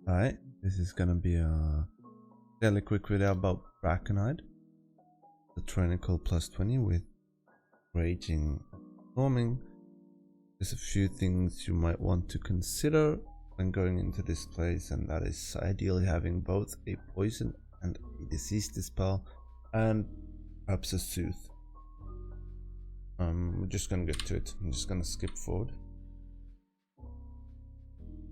Alright, this is gonna be a fairly quick video about Brackenhide, the Tyrannical plus 20 with Raging Storming. There's a few things you might want to consider when going into this place, and that is ideally having both a poison and a disease dispel, and perhaps a soothe. We're just gonna get to it. I'm just gonna skip forward.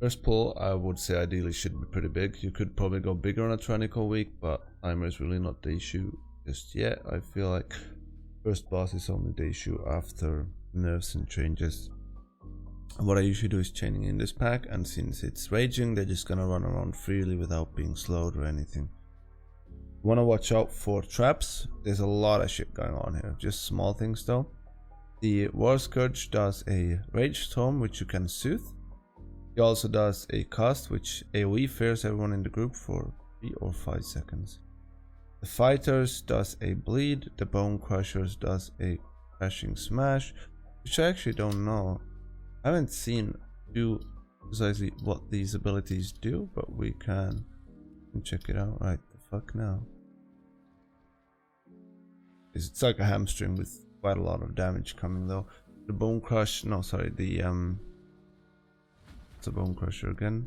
First pull, I would say ideally should be pretty big. You could probably go bigger on a Tyrannical week, but timer is really not the issue just yet. I feel like first boss is only the issue after nerfs and changes. What I usually do is chaining in this pack, and since it's raging, they're just gonna run around freely without being slowed or anything. You wanna watch out for traps. There's a lot of shit going on here, just small things though. The War Scourge does a Rage Storm, which you can soothe. He also does a cast which AoE fares everyone in the group for 3 or 5 seconds. The Fighters does a bleed. The Bone Crushers does a crashing smash, which I actually don't know. I haven't seen precisely what these abilities do, but we can check it out right the fuck now. It's like a hamstring with quite a lot of damage coming though. The Bone Crush, no sorry, it's a Bone Crusher again.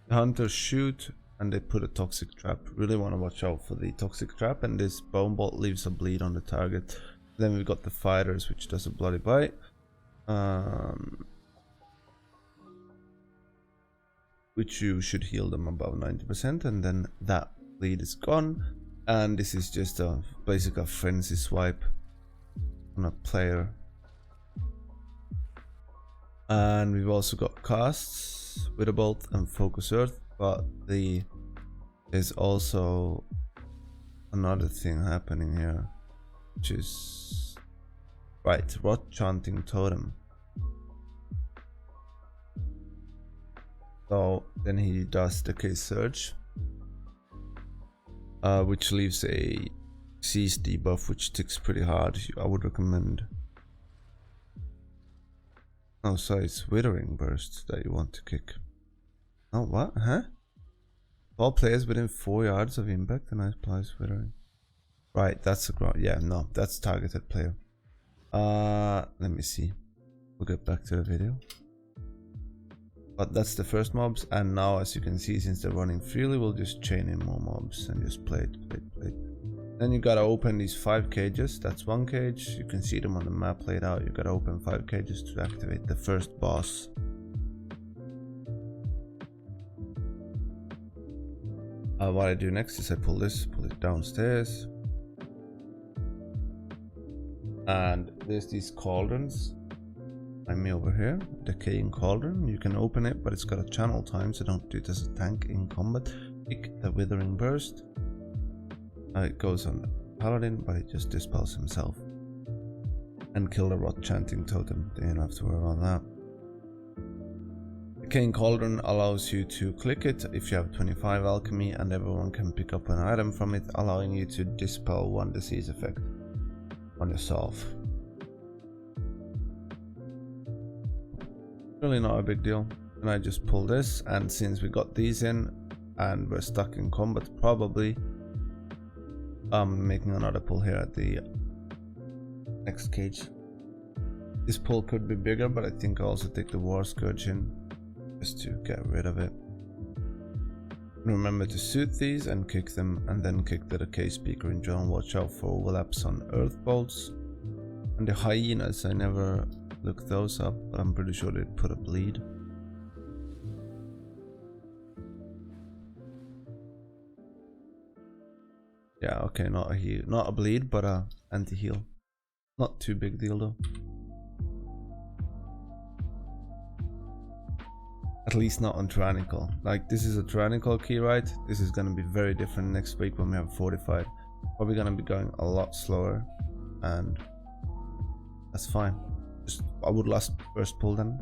The Hunters shoot and they put a Toxic Trap. Really want to watch out for the Toxic Trap, and this Bone Bolt leaves a bleed on the target. Then we've got the Fighters, which does a Bloody Bite. Which you should heal them above 90%, and then that bleed is gone. And this is just basically a frenzy swipe on a player. And we've also got casts, Wither Bolt and Focus Earth, but there's also another thing happening here, which is right, Rot Chanting Totem. So then he does the Case Surge, which leaves a Seize debuff, which ticks pretty hard. I would recommend. Oh, so it's Withering Burst that you want to kick. Oh, what? Huh? All players within 4 yards of impact and applies Withering. Right, that's a ground. Yeah, no, that's targeted player. Let me see. We'll get back to the video. But that's the first mobs, and now as you can see, since they're running freely, we'll just chain in more mobs and just play it. Then you gotta open these 5 cages. That's 1 cage. You can see them on the map laid out. You gotta open 5 cages to activate the first boss. What I do next is I pull it downstairs. And there's these cauldrons. Find me over here, Decaying Cauldron. You can open it, but it's got a channel time, so don't do it as a tank in combat. Pick the Withering Burst. It goes on the Paladin, but it just dispels himself. And kill the Rot Chanting Totem. Then you don't have to worry about that. Decaying Cauldron allows you to click it if you have 25 alchemy, and everyone can pick up an item from it, allowing you to dispel 1 disease effect on yourself. Really not a big deal. And I just pull this, and since we got these in and we're stuck in combat, probably I'm making another pull here at the next cage. This pull could be bigger, but I think I'll also take the War Scourge in just to get rid of it. Remember to soothe these and kick them, and then kick the Decay Speaker in drone. Watch out for overlaps on Earth Bolts. And the Hyenas, I never looked those up, but I'm pretty sure they'd put a bleed. Yeah, okay, not a heal, not a bleed, but a anti-heal. Not too big deal though. At least not on Tyrannical. Like, this is a Tyrannical key, right? This is gonna be very different next week when we have Fortified. Probably gonna be going a lot slower, and that's fine. I would last first pull then.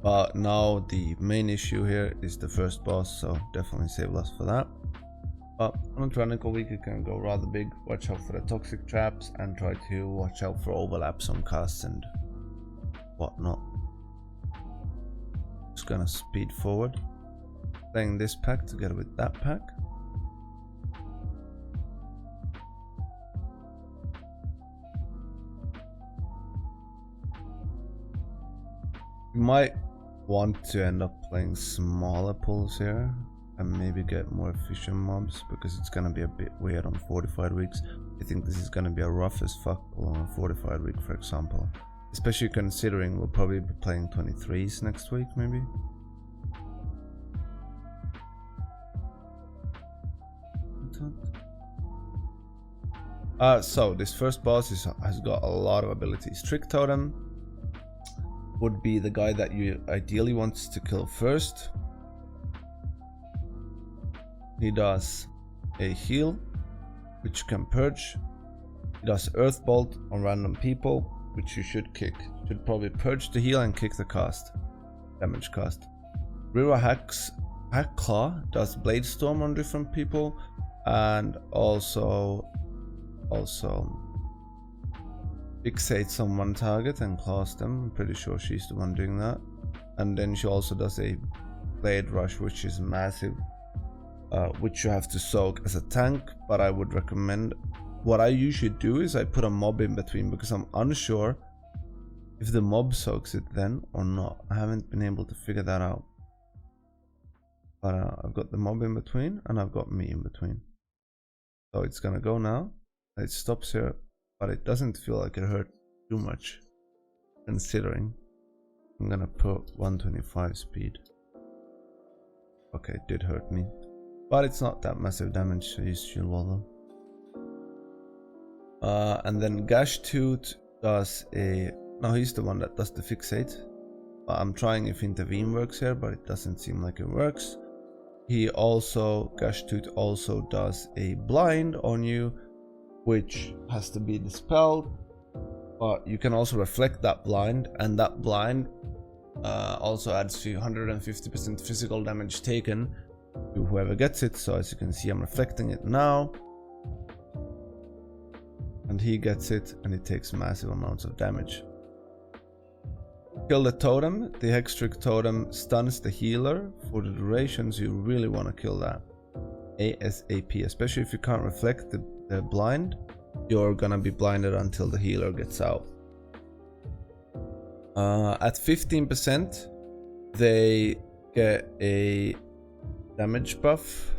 But now the main issue here is the first boss, so definitely save last for that. But on a Tyrannical week you can go rather big. Watch out for the Toxic Traps and try to watch out for overlaps on casts and whatnot. just gonna speed forward, playing this pack together with that pack. You might want to end up playing smaller pulls here and maybe get more efficient mobs, because it's gonna be a bit weird on fortified weeks. I think this is gonna be a rough as fuck pull on a fortified week, for example. Especially considering we'll probably be playing 23s next week, maybe. So this first boss has got a lot of abilities. Trick Totem would be the guy that you ideally want to kill first. He does a heal, which you can purge. He does Earth Bolt on random people, which you should kick. You should probably purge the heal and kick the cast. Damage cast. Rira Hack Claw does Blade Storm on different people, and also fixates on one target and claws them. I'm pretty sure she's the one doing that. And then she also does a Blade Rush, which is massive, which you have to soak as a tank. But I would recommend, what I usually do is I put a mob in between, because I'm unsure if the mob soaks it then or not. I haven't been able to figure that out. But I've got the mob in between and I've got me in between. So it's gonna go now. It stops here, but it doesn't feel like it hurt too much, considering I'm gonna put 125 speed. Okay, it did hurt me, but it's not that massive damage, so use Shield Wall though. And then Gash Tooth does a... No, he's the one that does the fixate. I'm trying if Intervene works here, but it doesn't seem like it works. He also, Gash Tooth also does a blind on you, which has to be dispelled, but you can also reflect that blind, and that blind also adds to 150% physical damage taken to whoever gets it. So as you can see, I'm reflecting it now, and he gets it, and it takes massive amounts of damage. Kill the totem. The Hextrick Totem stuns the healer for the duration, so you really want to kill that ASAP, especially if you can't reflect the blind. You're gonna be blinded until the healer gets out. At 15%, they get a damage buff.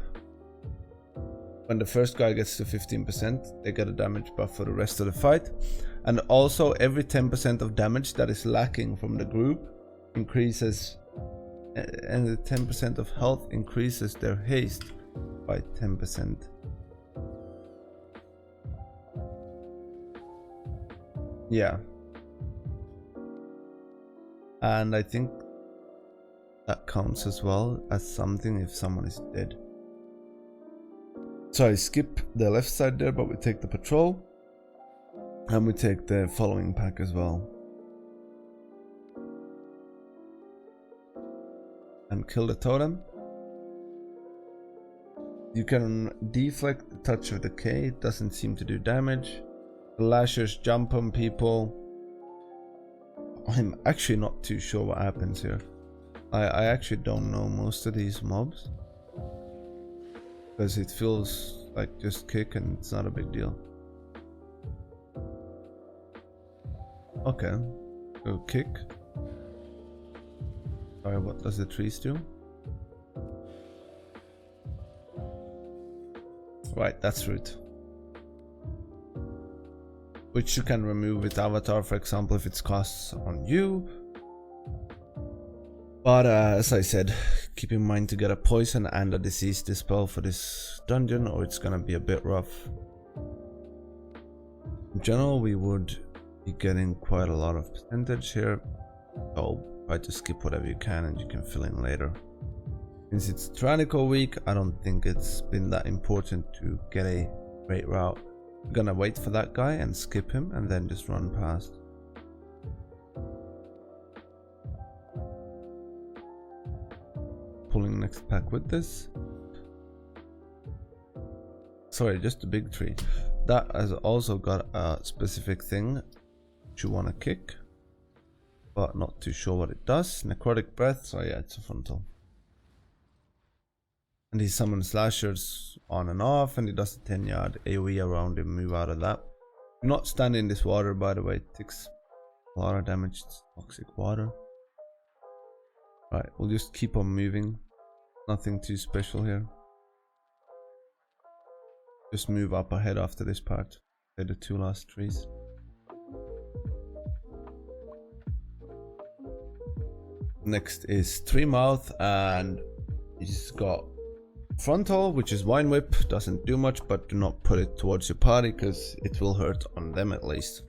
When the first guy gets to 15%, they get a damage buff for the rest of the fight. And also every 10% of damage that is lacking from the group increases, and the 10% of health increases their haste by 10%. Yeah. And I think that counts as well as something if someone is dead. So I skip the left side there, but we take the patrol. And we take the following pack as well. And kill the totem. You can deflect the Touch of Decay, it doesn't seem to do damage. The Lashers jump on people. I'm actually not too sure what happens here. I actually don't know most of these mobs, because it feels like just kick and it's not a big deal. Okay, go kick. Sorry, what does the trees do? Right, that's root. Which you can remove with Avatar, for example, if it's casts on you. But as I said, keep in mind to get a poison and a disease dispel for this dungeon, or it's gonna be a bit rough. In general, we would be getting quite a lot of percentage here, so try to skip whatever you can and you can fill in later. Since it's Tyrannical week, I don't think it's been that important to get a great route. I'm gonna wait for that guy and skip him and then just run past. Pulling next pack with this. Sorry, just a big tree. That has also got a specific thing you want to kick. but not too sure what it does. Necrotic breath, so yeah, it's a frontal. And he summons slashers on and off, and he does a 10-yard AoE around him, move out of that. Do not stand in this water, by the way, it takes a lot of damage. It's toxic water. Right, we'll just keep on moving. Nothing too special here. Just move up ahead after this part. They're the 2 last trees. Next is Tree Mouth, and he's got frontal, which is Wine Whip. Doesn't do much, but do not put it towards your party because it will hurt on them at least.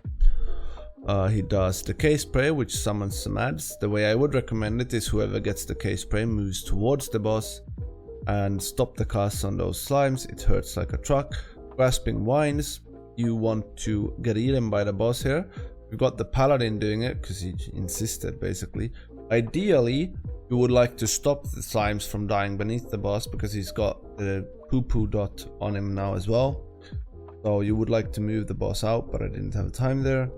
He does Decay Spray, which summons some ads. The way I would recommend it is whoever gets Decay Spray moves towards the boss and stop the cast on those slimes. It hurts like a truck. Grasping Wines, you want to get eaten by the boss here. We've got the Paladin doing it because he insisted basically. Ideally, you would like to stop the slimes from dying beneath the boss because he's got the poo-poo dot on him now as well. So you would like to move the boss out, but I didn't have time there.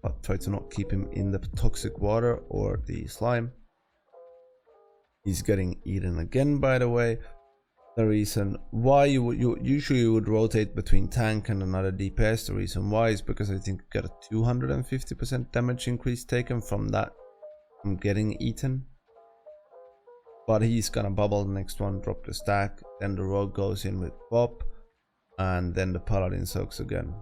But try to not keep him in the toxic water or the slime. He's getting eaten again, by the way. The reason why you usually would rotate between tank and another DPS, the reason why is because I think you get a 250% damage increase taken from that, from getting eaten. But he's gonna bubble the next one, drop the stack, then the rogue goes in with Bop, and then the Paladin soaks again.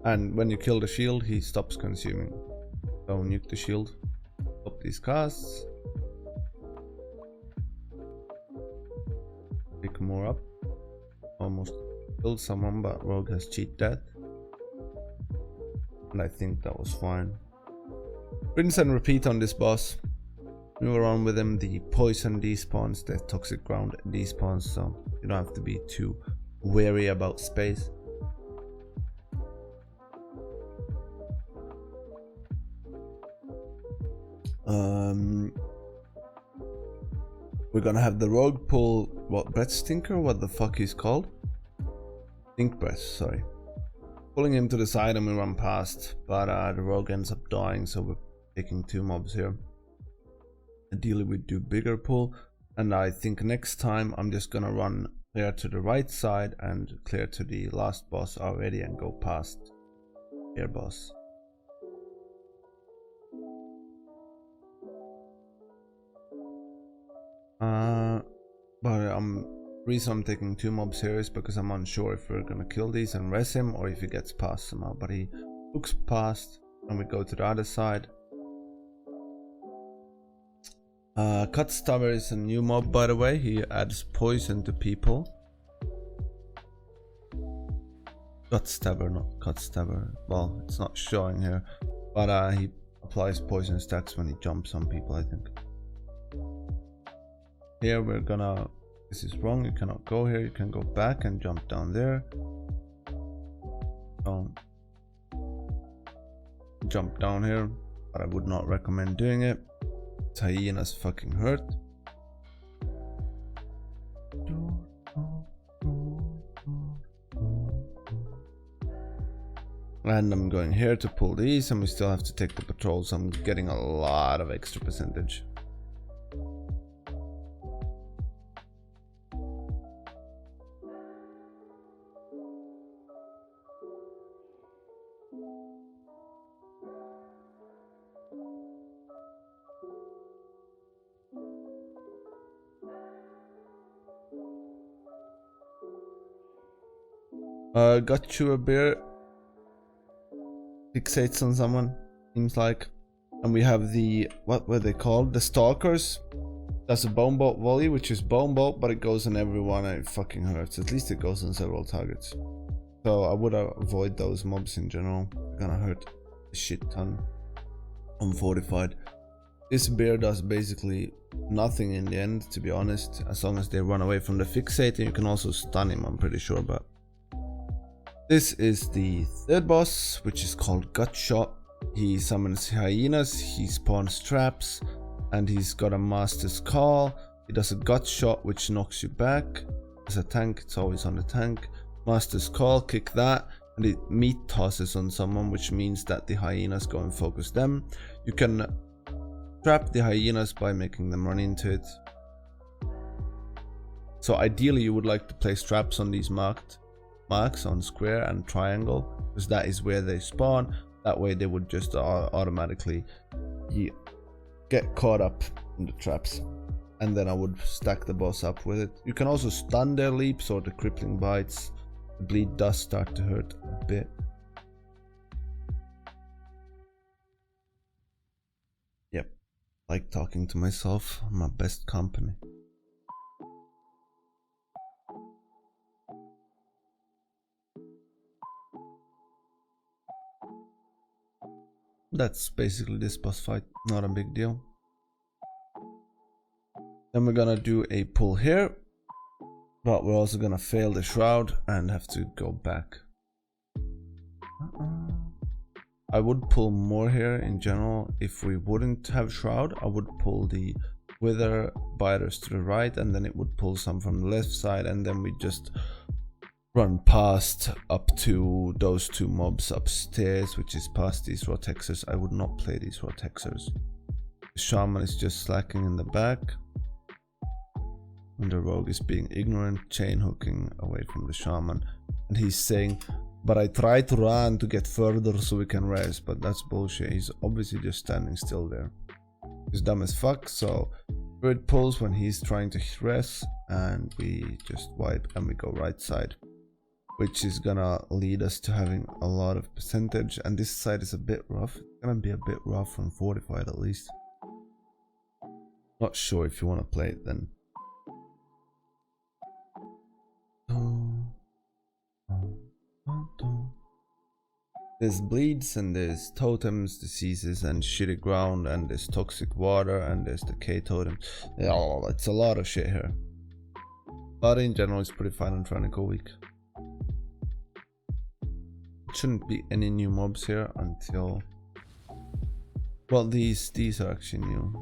And when you kill the shield, he stops consuming. So nuke the shield. Stop these casts. Pick more up. Almost killed someone, but Rogue has cheat death. And I think that was fine. Rinse and repeat on this boss. Move around with him. The poison despawns, the toxic ground despawns, so you don't have to be too wary about space. We're gonna have the rogue pull what, Breath Stinker? What the fuck he's called? Stink Breath, sorry. Pulling him to the side and we run past, but the rogue ends up dying, so we're taking 2 mobs here. Ideally we do bigger pull, and I think next time I'm just gonna run clear to the right side and clear to the last boss already and go past air boss. But reason I'm taking 2 mobs here is because I'm unsure if we're gonna kill these and res him or if he gets past somehow. But he looks past and we go to the other side. Cut Stabber is a new mob, by the way. He adds poison to people. Gut Stabber, not Cut Stabber. Well, it's not showing here, but he applies poison stacks when he jumps on people, I think. Here we're gonna, this is wrong, you cannot go here, you can go back and jump down there. Don't jump down here, but I would not recommend doing it. Hyenas fucking hurt. And I'm going here to pull these, and we still have to take the patrol, so I'm getting a lot of extra percentage. Got you a bear. Fixates on someone, seems like. And we have the, what were they called? The Stalkers. That's a Bone Bolt volley, which is Bone Bolt, but it goes on everyone and it fucking hurts. At least it goes on several targets. So I would avoid those mobs in general. They're gonna hurt a shit ton. Unfortified. This bear does basically nothing in the end, to be honest, as long as they run away from the fixate, and you can also stun him, I'm pretty sure, but this is the 3rd boss, which is called Gut Shot. He summons hyenas, he spawns traps, and he's got a Master's Call. He does a Gut Shot, which knocks you back. As a tank, it's always on the tank. Master's Call, kick that, and it meat tosses on someone, which means that the hyenas go and focus them. You can trap the hyenas by making them run into it. So ideally you would like to place traps on these marks on square and triangle, because that is where they spawn. That way they would just automatically get caught up in the traps, and then I would stack the boss up with it. You can also stun their leaps or the crippling bites. The bleed does start to hurt a bit. Yep, like talking to myself, my best company. That's basically this boss fight, not a big deal. Then we're gonna do a pull here, but we're also gonna fail the shroud and have to go back. I would pull more here in general. If we wouldn't have shroud, I would pull the wither biters to the right, and then it would pull some from the left side, and then we just run past up to those two mobs upstairs, which is past these rotexers. I would not play these rotexers. The shaman is just slacking in the back, and the rogue is being ignorant, chain hooking away from the shaman, and he's saying, but I try to run to get further so we can rest, but that's bullshit. He's obviously just standing still there. He's dumb as fuck, so Spirit pulls when he's trying to rest, and we just wipe and we go right side, which is gonna lead us to having a lot of percentage. And this side is a bit rough. It's gonna be a bit rough from fortified at least. Not sure if you want to play it then. There's bleeds and there's totems, diseases and shitty ground, and there's toxic water, and there's decay totem. Oh, it's a lot of shit here. But in general, it's pretty fine on Tyrannical Week. Shouldn't be any new mobs here until, well, these are actually new.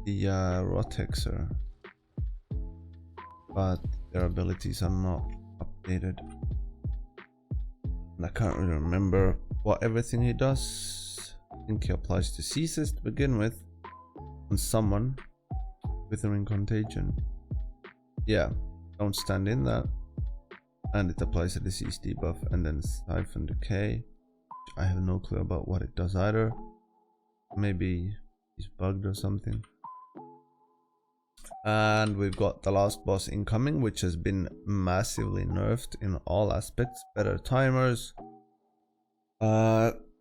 The Rotexer, but their abilities are not updated. And I can't really remember what everything he does. I think he applies diseases to begin with on someone. Withering Contagion. Yeah, don't stand in that. And it applies a disease debuff, and then Siphon Decay. I have no clue about what it does either. Maybe he's bugged or something. And we've got the last boss incoming, which has been massively nerfed in all aspects. Better timers.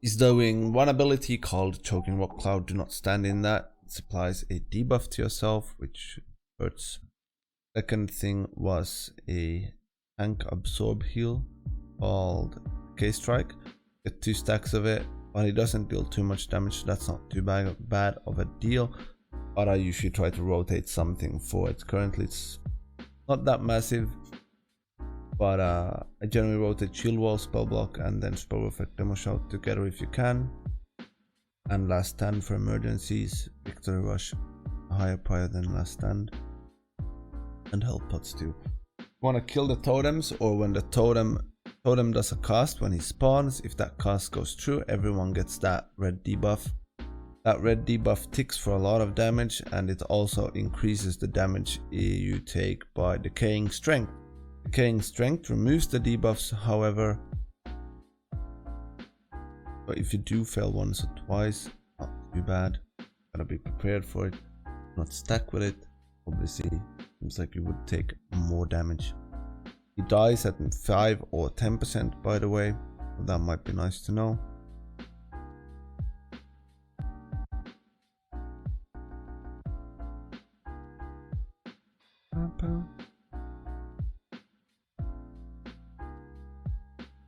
He's doing one ability called Choking Rock Cloud. Do not stand in that. It supplies a debuff to yourself, which hurts. Second thing was a tank absorb heal called K-Strike. Get 2 stacks of it, but it doesn't deal too much damage, so that's not too bad of a deal. But I usually try to rotate something for it. Currently it's not that massive, but I generally rotate Shield Wall, Spell Block, and then Spell Effect Demo Shout together if you can. And Last Stand for emergencies, Victory Rush, a higher prior than Last Stand, and Health Pots too. You want to kill the totems, or when the totem does a cast when he spawns, if that cast goes through, everyone gets that red debuff. That red debuff ticks for a lot of damage, and it also increases the damage you take by Decaying Strength. Decaying Strength removes the debuffs, however, but if you do fail once or twice, not too bad. Gotta be prepared for it, not stack with it. Obviously, seems like you would take more damage. He dies at 5 or 10%, by the way, that might be nice to know.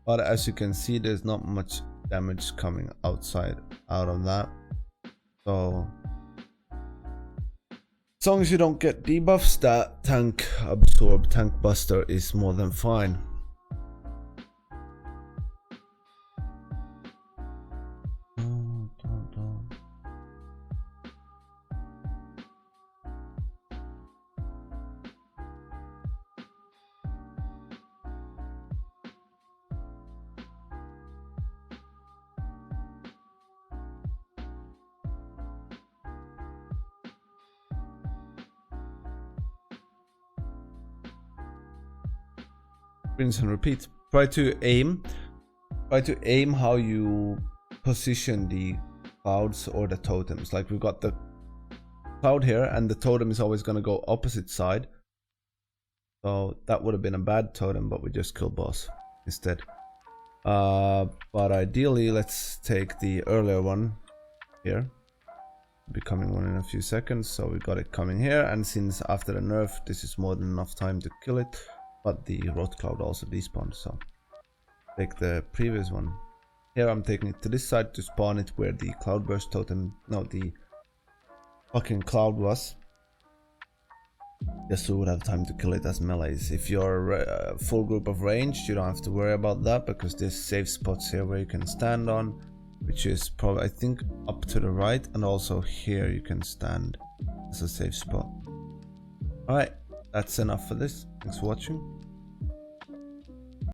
But as you can see, there's not much damage coming out of that. So as long as you don't get debuffs, that tank absorb, tank buster is more than fine. rinse and repeat. Try to aim how you position the clouds or the totems. Like we've got the cloud here and the totem is always going to go opposite side. So that would have been a bad totem, but we just killed boss instead. But ideally, let's take the earlier one here. Be coming one in a few seconds, so we got it coming here. And since after the nerf, this is more than enough time to kill it. But the rot cloud also despawned, so take the previous one. Here I'm taking it to this side to spawn it where the cloudburst totem, no, the fucking cloud was. Just so we would have time to kill it as melees. If you're a full group of ranged, you don't have to worry about that because there's safe spots here where you can stand on, which is probably, I think, up to the right, and also here you can stand as a safe spot. Alright, that's enough for this. Thanks for watching.